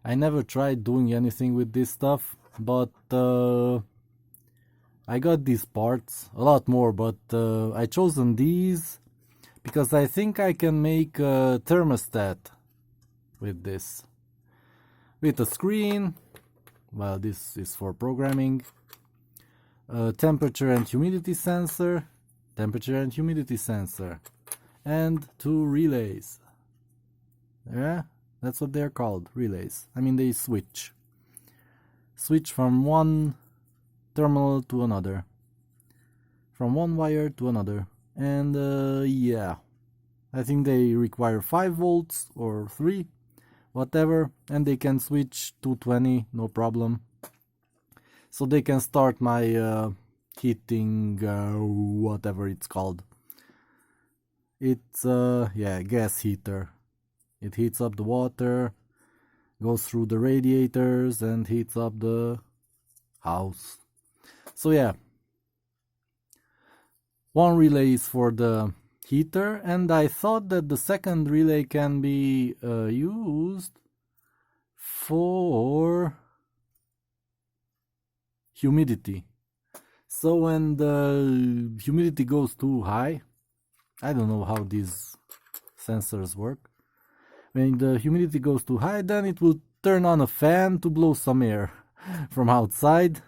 I never tried doing anything with this stuff, but I got these parts, a lot more, but I chosen these because I think I can make a thermostat with this. With a screen, well, this is for programming, a temperature and humidity sensor, and 2 relays. Yeah, that's what they're called, relays. I mean, they switch from one terminal to another, from one wire to another. And yeah, I think they require 5 volts or 3, whatever, and they can switch to 20, no problem. So they can start my heating, whatever it's called. It's yeah, gas heater. It heats up the water, goes through the radiators and heats up the house. So yeah, one relay is for the heater, and I thought that the second relay can be used for humidity. So when the humidity goes too high, I don't know how these sensors work. When the humidity goes too high, then it will turn on a fan to blow some air from outside,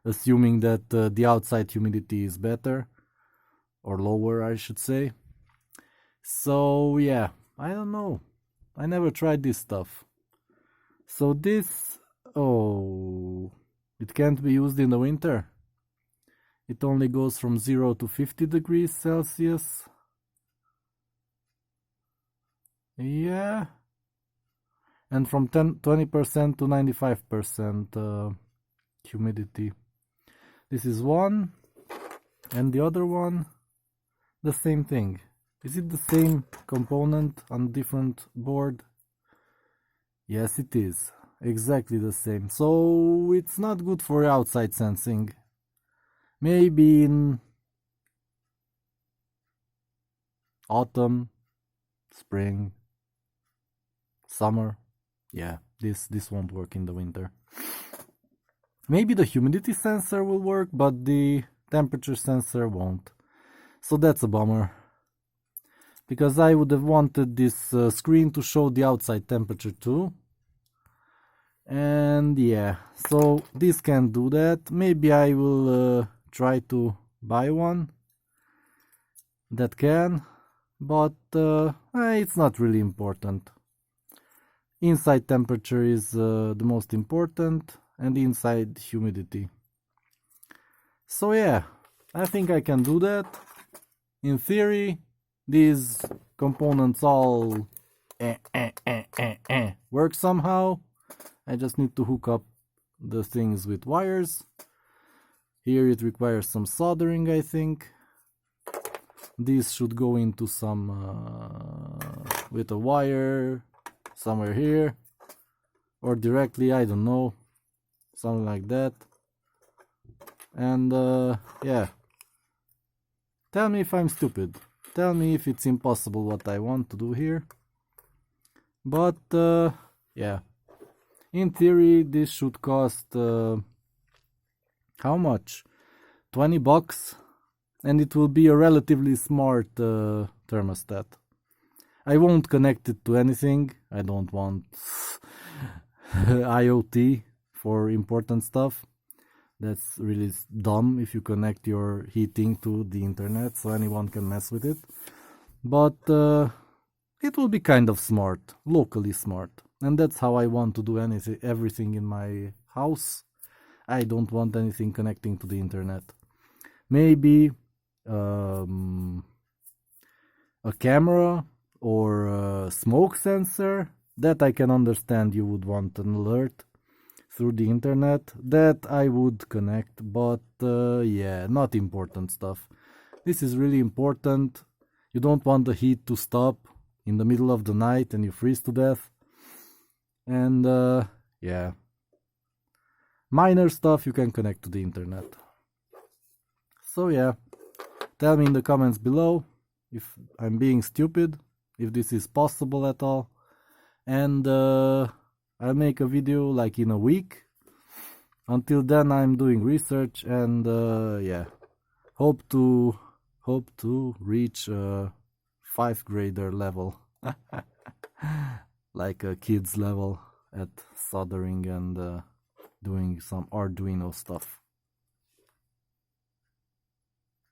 assuming that the outside humidity is better, or lower, I should say. So yeah, I don't know. I never tried this stuff. So this, oh, it can't be used in the winter. It only goes from 0 to 50 degrees Celsius. Yeah. And from 20% to 95% humidity. This is one. And the other one, the same thing. Is it the same component on different board? Yes, it is. Exactly the same. So it's not good for outside sensing. Maybe in autumn, spring, summer. Yeah, this won't work in the winter. Maybe the humidity sensor will work, but the temperature sensor won't. So that's a bummer. Because I would have wanted this screen to show the outside temperature too. And yeah, so this can't do that. Maybe I will try to buy one that can, but it's not really important. Inside temperature is the most important, and inside humidity. So yeah, I think I can do that. In theory, these components all work somehow. I just need to hook up the things with wires. Here it requires some soldering, I think. These should go into some with a wire somewhere here, or directly, I don't know, something like that. And yeah, tell me if I'm stupid. Tell me if it's impossible what I want to do here. But yeah, in theory this should cost how much? 20 bucks, and it will be a relatively smart thermostat. I won't connect it to anything. I don't want IoT for important stuff. That's really dumb if you connect your heating to the internet, so anyone can mess with it. But it will be kind of smart, locally smart. And that's how I want to do everything in my house. I don't want anything connecting to the internet. Maybe a camera or a smoke sensor. That I can understand you would want an alert through the internet. That I would connect, but yeah, not important stuff. This is really important. You don't want the heat to stop in the middle of the night and you freeze to death. And yeah, minor stuff you can connect to the internet. So yeah, tell me in the comments below if I'm being stupid, if this is possible at all. And I'll make a video like in a week. Until then, I'm doing research, and yeah, hope to reach 5th grader level, like a kid's level at soldering and doing some Arduino stuff.